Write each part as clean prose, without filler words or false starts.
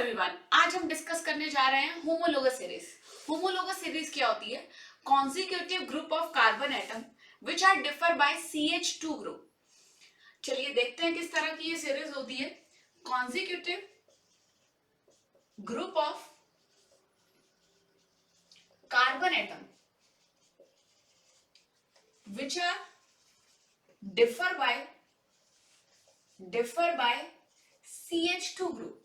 Everyone, आज हम discuss करने जा रहे हैं होमोलोगस सीरीज। होमोलोगस सीरीज क्या होती है? Consecutive group of carbon atom which are differ by CH2 group. चलिए देखते हैं किस तरह की ये सीरीज होती है। Consecutive group of carbon atom which are differ by CH2 group.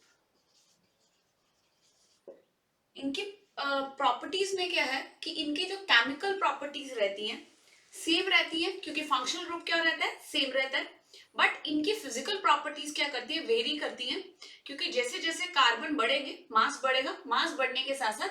इनकी प्रॉपर्टीज में क्या है कि इनकी जो केमिकल प्रॉपर्टीज रहती हैं सेम रहती है, क्योंकि फंक्शनल ग्रुप क्या रहता है, सेम रहता है। बट इनकी फिजिकल प्रॉपर्टीज क्या करती है, वेरी करती हैं, क्योंकि जैसे जैसे कार्बन बढ़ेंगे मास बढ़ेगा, मास बढ़ने के साथ साथ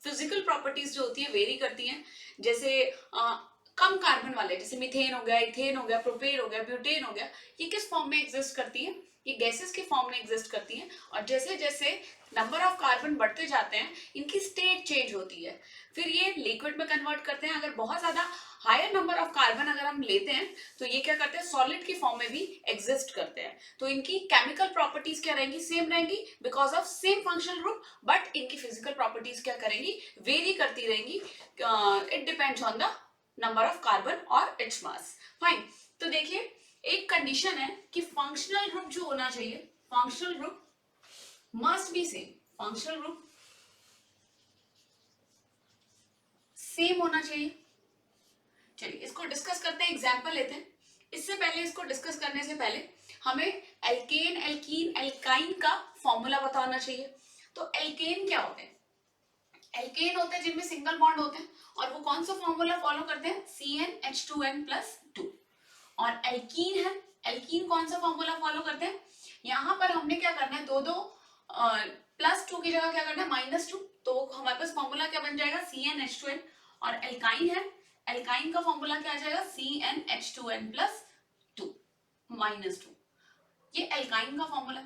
फिजिकल प्रॉपर्टीज जो होती है वेरी करती हैं। जैसे कम कार्बन वाले, जैसे मीथेन हो गया, इथेन हो गया, प्रोपेन हो गया, ब्यूटेन हो गया, ये किस फॉर्म में एग्जिस्ट करती है? ये गैसेस के फॉर्म में एग्जिस्ट करती हैं। और जैसे जैसे नंबर ऑफ कार्बन बढ़ते जाते हैं इनकी स्टेट चेंज होती है, फिर ये लिक्विड में कन्वर्ट करते हैं। अगर बहुत ज्यादा हायर नंबर ऑफ कार्बन अगर हम लेते हैं तो ये क्या करते हैं, सॉलिड की फॉर्म में भी एग्जिस्ट करते हैं। तो इनकी केमिकल प्रॉपर्टीज क्या रहेंगी, सेम रहेंगी because of same functional group. But इनकी फिजिकल प्रॉपर्टीज क्या करेंगी, वेरी करती रहेंगी। It depends on the number of carbon और इट्स मास। फाइन। तो देखिए, एक कंडीशन है कि फंक्शनल ग्रुप जो होना चाहिए, functional group must be same, functional group same होना चाहिए। चलिए इसको डिस्कस करते हैं, एग्जांपल लेते हैं। इससे पहले, इसको डिस्कस करने से पहले हमें एल्केन, एल्कीन, एल्काइन का फॉर्मूला बताना चाहिए। तो एल्केन क्या होते हैं? एल्केन होते हैं जिनमें सिंगल बॉन्ड होते हैं, और वो कौन सा फॉर्मूला फॉलो करते हैं, CnH2n+2। और एल्कीन है, एल्कीन कौन सा फॉर्मूला फॉलो करते हैं? यहाँ पर हमने क्या करना है, दो +2 की जगह क्या करना है, -2। तो हमारे पास फॉर्मूला क्या बन जाएगा, CnH2n। और एल्काइन है, एल्काइन का फॉर्मूला क्या आ जाएगा, CnH2n+2 -2। ये एल्काइन का फॉर्मूला।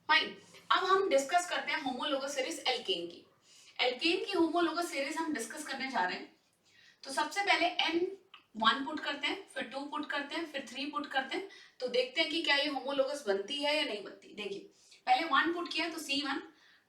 फाइन। अब हम डिस्कस करते हैं होमोलोगस सीरीज एल्केन की। एल्केन की होमोलोगस सीरीज हम डिस्कस करने जा रहे हैं। तो सबसे पहले N1 पुट करते हैं, फिर 2 पुट करते हैं, फिर 3 पुट करते हैं। तो देखते हैं कि क्या ये होमोलोगस बनती है या नहीं बनती। देखिए, पहले 1 पुट किया तो C1,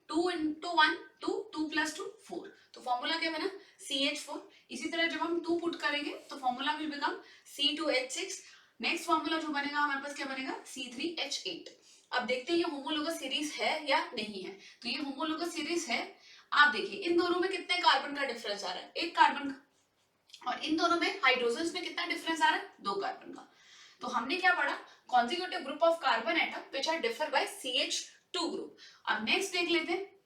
2 into 1 2, 2 + 2 4। तो फॉर्मूला क्या बना, CH4। इसी तरह जब हम 2 पुट करेंगे तो formula will become C2H6। Next formula जो बनेगा हमारे पास क्या बनेगा, C3H8। अब देखते हैं ये होमोलोगस सीरीज है या नहीं है। तो ये होमोलोगस सीरीज है। आप देखिए इन दोनों में कितने कार्बन का डिफरेंस आ रहा है, 1 कार्बन का। और इन दोनों में हाइड्रोजन्स में कितना डिफरेंस आ रहा है, 2 कार्बन का। तो हमने क्या पढ़ा, consecutive group of carbon atom which are differ by CH2 group. अब नेक्स्ट देख लेते हैं।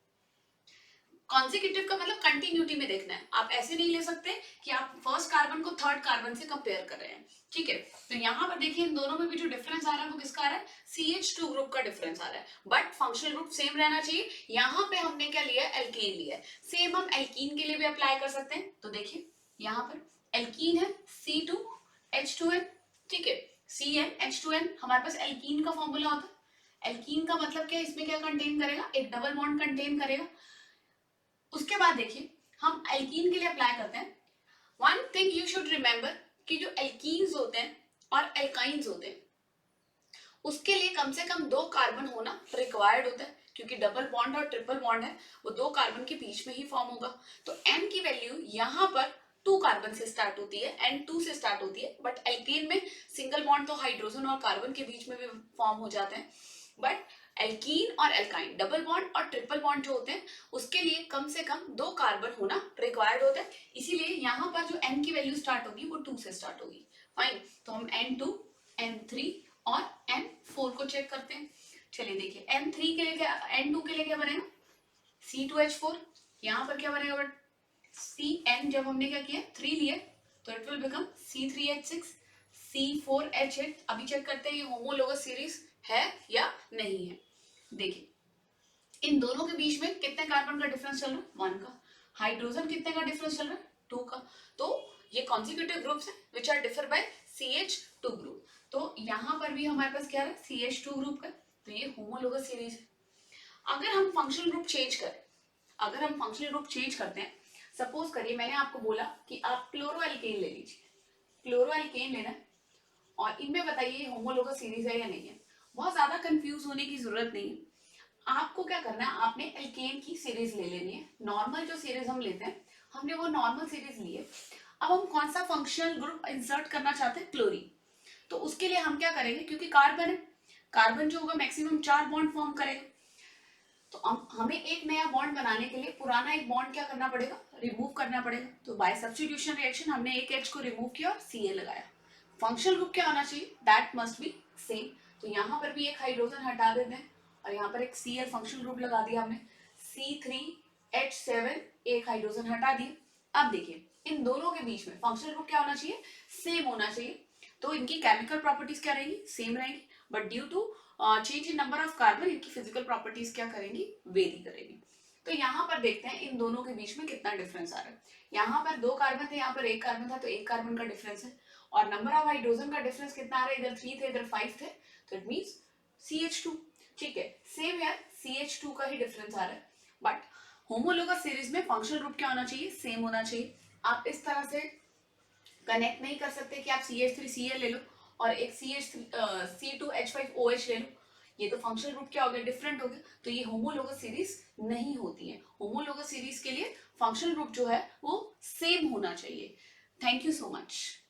कॉन्जिक्यूटिव का मतलब कंटिन्यूटी में देखना है। आप ऐसे नहीं ले सकते कि आप फर्स्ट कार्बन को थर्ड कार्बन से कंपेयर कर रहे हैं, ठीक है। तो यहाँ पर देखिए इन दोनों में भी जो डिफरेंस आ रहा है वो किसका आ रहा है, CH2 ग्रुप का डिफरेंस आ रहा है। बट फंक्शनल ग्रुप सेम रहना चाहिए। यहाँ पे हमने क्या लिया है, एल्केन लिया है। सेम हम एल्कीन के लिए भी अप्लाई कर सकते हैं। तो देखिए यहाँ पर एल्कीन है C2H2n, ठीक है। CnH2n हमारे पास एल्कीन का फॉर्मूला होता है। एल्कीन का मतलब क्या, इसमें क्या कंटेन करेगा, एक डबल बॉन्ड कंटेन करेगा। उसके बाद देखिए हम एल्कीन के लिए अप्लाई करते हैं। One thing you should remember कि जो एल्कीन्स होते हैं और एल्काइंस होते हैं उसके लिए कम से कम 2 कार्बन होना रिक्वायर्ड होता है, क्योंकि डबल बॉन्ड और ट्रिपल बॉन्ड है वो 2 कार्बन के बीच में ही फॉर्म होगा। तो N की वैल्यू यहाँ पर 2 कार्बन से स्टार्ट होती है, N2 से स्टार्ट होती है। बट एल्केन में सिंगल बॉन्ड तो हाइड्रोजन और कार्बन के बीच में भी फॉर्म हो जाते हैं। बट एल्कीन और एल्काइन डबल बॉन्ड और ट्रिपल बॉन्ड जो होते हैं उसके लिए कम से कम 2 कार्बन होना रिक्वायर्ड होता है। इसीलिए यहाँ पर जो N की वैल्यू स्टार्ट होगी वो 2 से स्टार्ट होगी। फाइन। तो हम N2, N3 और N4 को चेक करते हैं। चलिए देखिए N3 के लिए क्या, N2 के लिए क्या बनेगा, C2H4। यहाँ पर क्या बनेगा, बट Cn जब हमने क्या किया 3 लिए तो it will become C3H6, C4H8। अभी चेक करते हैं ये होमोलोगस सीरीज है या नहीं है। देखिए इन दोनों के बीच में कितने कार्बन का डिफरेंस चल रहा है, 1 का। हाइड्रोजन कितने का डिफरेंस चल रहा है, 2 का। तो ये कॉन्जिक्यूटिव ग्रुप्स हैं which are differ by CH2 group. तो यहाँ पर भी हमारे पास क्या है, CH2 ग्रुप का। तो ये होमोलोगस सीरीज है। अगर हम फंक्शनल ग्रुप चेंज करें, अगर हम फंक्शनल ग्रुप चेंज करते हैं, सपोज करिए मैंने आपको बोला कि आप क्लोरोएल्केन ले लीजिए, क्लोरोएल्केन लेना है और इनमें बताइए होमोलोगस सीरीज है या नहीं है। बहुत ज्यादा कंफ्यूज होने की जरूरत नहीं है। आपको क्या करना है, आपने एल्केन की सीरीज ले लेनी है। नॉर्मल जो सीरीज हम लेते हैं, हमने वो नॉर्मल सीरीज ली है। अब हम कौन सा फंक्शनल ग्रुप इंसर्ट करना चाहते हैं, क्लोरीन। तो उसके लिए हम क्या करेंगे, क्योंकि कार्बन है, कार्बन जो होगा मैक्सिमम 4 बॉन्ड फॉर्म करेगा। तो हमें एक नया बॉन्ड बनाने के लिए पुराना एक बॉन्ड क्या करना पड़ेगा, रिमूव करना पड़ेगा। तो बाय सब्स्टिट्यूशन रिएक्शन हमने एक H को रिमूव किया और Ca लगाया। फंक्शनल ग्रुप क्या होना चाहिए, दैट मस्ट बी सेम। तो यहाँ पर भी एक हाइड्रोजन हटा देते हैं और यहाँ पर एक Cl फंक्शनल ग्रुप लगा दिया हमने, C3H7 एक हाइड्रोजन हटा दिया। अब देखिए इन दोनों के बीच में फंक्शनल ग्रुप क्या होना चाहिए, सेम होना चाहिए। तो इनकी केमिकल प्रॉपर्टीज क्या रहेंगी, सेम रहेंगी, but due to change in number of carbon इनकी फिजिकल प्रॉपर्टीज क्या करेंगी, वेरी करेंगी। तो यहाँ पर देखते हैं इन दोनों के बीच में कितना डिफरेंस आ रहा है। यहाँ पर 2 कार्बन थे, यहाँ पर 1 कार्बन था, तो 1 कार्बन का डिफरेंस है। और नंबर ऑफ हाइड्रोजन का डिफरेंस कितना आ रहा है, इधर 3 थे इधर 5 थे, तो इट मींस CH2। ठीक है, सेम यार CH2 का ही डिफरेंस आ रहा है। बट होमोलोगस सीरीज में फंक्शनल ग्रुप क्या होना चाहिए, सेम होना चाहिए। आप इस तरह से कनेक्ट नहीं कर सकते कि आप CH3Cl ले लो और एक C2H5OH ले लो, ये तो फंक्शनल ग्रुप क्या हो गया, डिफरेंट हो गया। तो ये होमोलोगस सीरीज नहीं होती है। होमोलोगस सीरीज के लिए फंक्शनल ग्रुप जो है वो सेम होना चाहिए। Thank you so much.